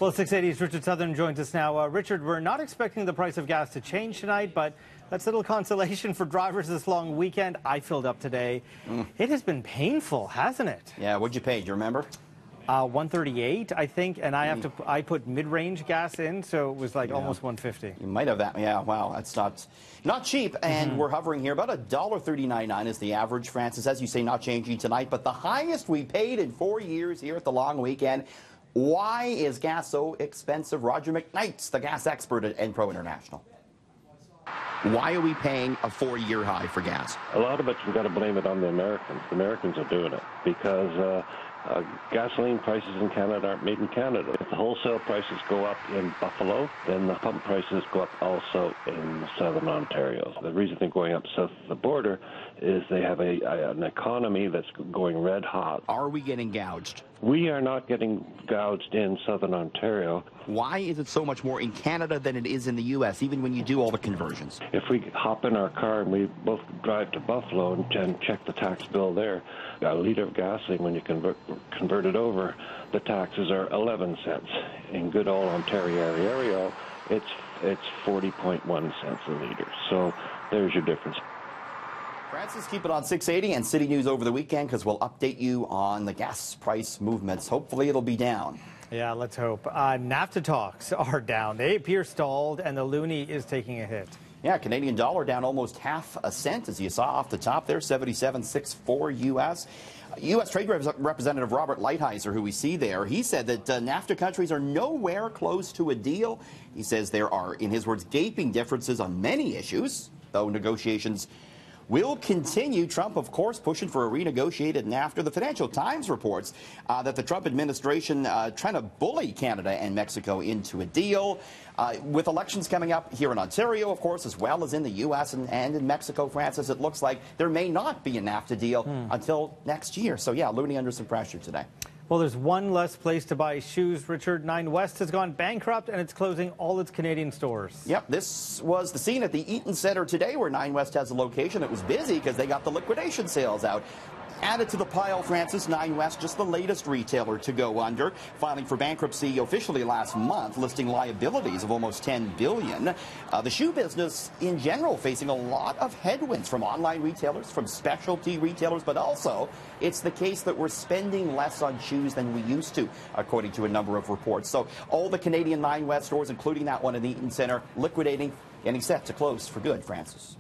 Well, 680's Richard Southern joins us now. Richard, we're not expecting the price of gas to change tonight, but that's little consolation for drivers this long weekend. I filled up today. It has been painful, hasn't it? Yeah, what'd you pay? Do you remember? 138, I think, and I put mid-range gas in, so it was like almost 150. You might have that. Yeah, wow, that's not cheap. And we're hovering here about $1.39.9 is the average, Francis. As you say, not changing tonight, but the highest we paid in 4 years here at the long weekend. Why is gas so expensive? Roger McKnight's the gas expert at Enpro International. Why are we paying a 4-year high for gas? A lot of it, we've got to blame it on the Americans. The Americans are doing it because gasoline prices in Canada aren't made in Canada. If the wholesale prices go up in Buffalo, then the pump prices go up also in southern Ontario. The reason they're going up south of the border is they have an economy that's going red hot. Are we getting gouged? We are not getting gouged in southern Ontario. Why is it so much more in Canada than it is in the U.S., even when you do all the conversions? If we hop in our car and we both drive to Buffalo and check the tax bill there, a liter of gasoline, when you convert it over, the taxes are 11 cents. In good old Ontario, it's 40.1 cents a liter. So there's your difference. Francis, keep it on 680 and City News over the weekend because we'll update you on the gas price movements. Hopefully it'll be down. Yeah, let's hope. NAFTA talks are down. They appear stalled, and the loonie is taking a hit. Yeah, Canadian dollar down almost half a cent, as you saw off the top there, 77.64 U.S. U.S. Trade Representative Robert Lighthizer, who we see there, he said that NAFTA countries are nowhere close to a deal. He says there are, in his words, gaping differences on many issues, though negotiations will continue. Trump, of course, pushing for a renegotiated NAFTA. The Financial Times reports that the Trump administration trying to bully Canada and Mexico into a deal. With elections coming up here in Ontario, of course, as well as in the U.S. and in Mexico, Francis, it looks like there may not be a NAFTA deal until next year. So, yeah, loonie under some pressure today. Well, there's one less place to buy shoes, Richard. 9 West has gone bankrupt, and it's closing all its Canadian stores. Yep, this was the scene at the Eaton Centre today, where 9 West has a location. It was busy because they got the liquidation sales out. Added to the pile, Francis, 9 West, just the latest retailer to go under, filing for bankruptcy officially last month, listing liabilities of almost $10 billion. The shoe business in general facing a lot of headwinds from online retailers, from specialty retailers, but also it's the case that we're spending less on shoes than we used to, according to a number of reports. So all the Canadian 9 West stores, including that one in the Eaton Centre, liquidating, getting set to close for good, Francis.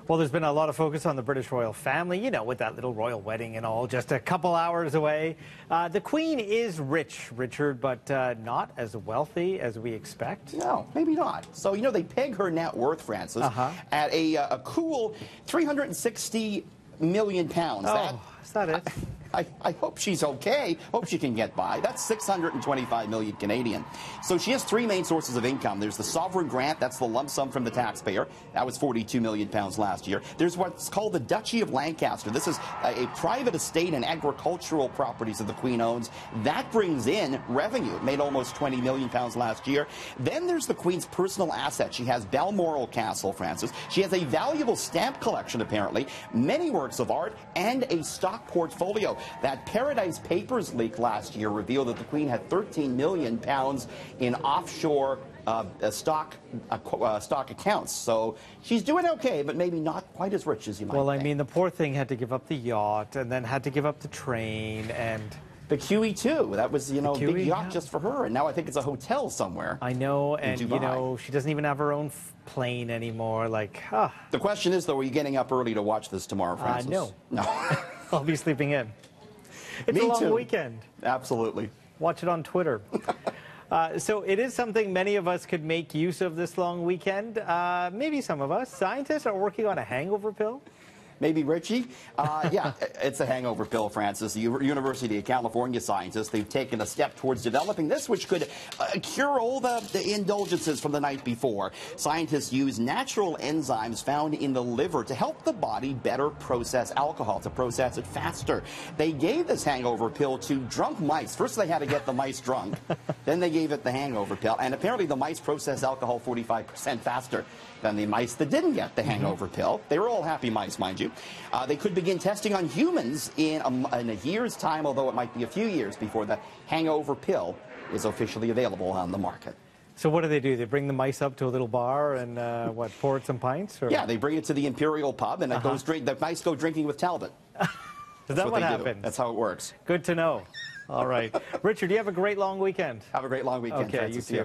Well, there's been a lot of focus on the British royal family, you know, with that little royal wedding and all, just a couple hours away. The Queen is rich, Richard, but not as wealthy as we expect. No, maybe not. So, you know, they peg her net worth, Francis, at a cool £360 million. Oh, is that it? I hope she's okay. Hope she can get by. That's 625 million Canadian. So she has 3 main sources of income. There's the sovereign grant. That's the lump sum from the taxpayer. That was 42 million pounds last year. There's what's called the Duchy of Lancaster. This is a private estate and agricultural properties that the Queen owns. That brings in revenue. It made almost 20 million pounds last year. Then there's the Queen's personal assets. She has Balmoral Castle, Francis. She has a valuable stamp collection, apparently, many works of art, and a stock portfolio. That Paradise Papers leak last year revealed that the Queen had 13 million pounds in offshore stock accounts. So she's doing okay, but maybe not quite as rich as you might think. Well, I mean, the poor thing had to give up the yacht and then had to give up the train and the QE2. That was, you know, a big yacht just for her. And now I think it's a hotel somewhere. I know. And, you know, she doesn't even have her own plane anymore. Like, The question is, though, are you getting up early to watch this tomorrow, Francis? No. No. I'll be sleeping in. It's a long weekend. Absolutely. Watch it on Twitter. So it is something many of us could make use of this long weekend. Maybe some of us. Scientists are working on a hangover pill. Maybe Richie? Yeah, it's a hangover pill, Francis. The University of California scientists, they've taken a step towards developing this, which could cure all the indulgences from the night before. Scientists use natural enzymes found in the liver to help the body better process alcohol, to process it faster. They gave this hangover pill to drunk mice. First, they had to get the mice drunk. Then they gave it the hangover pill. And apparently the mice process alcohol 45% faster than the mice that didn't get the hangover pill. They were all happy mice, mind you. They could begin testing on humans in a year's time, although it might be a few years before the hangover pill is officially available on the market. So what do? They bring the mice up to a little bar and pour it some pints? Or? Yeah, they bring it to the Imperial Pub, and the mice go drinking with Talbot. Is that what they happens? do. That's how it works. Good to know. All right. Richard, you have a great long weekend. Have a great long weekend. Okay, Francis. you too.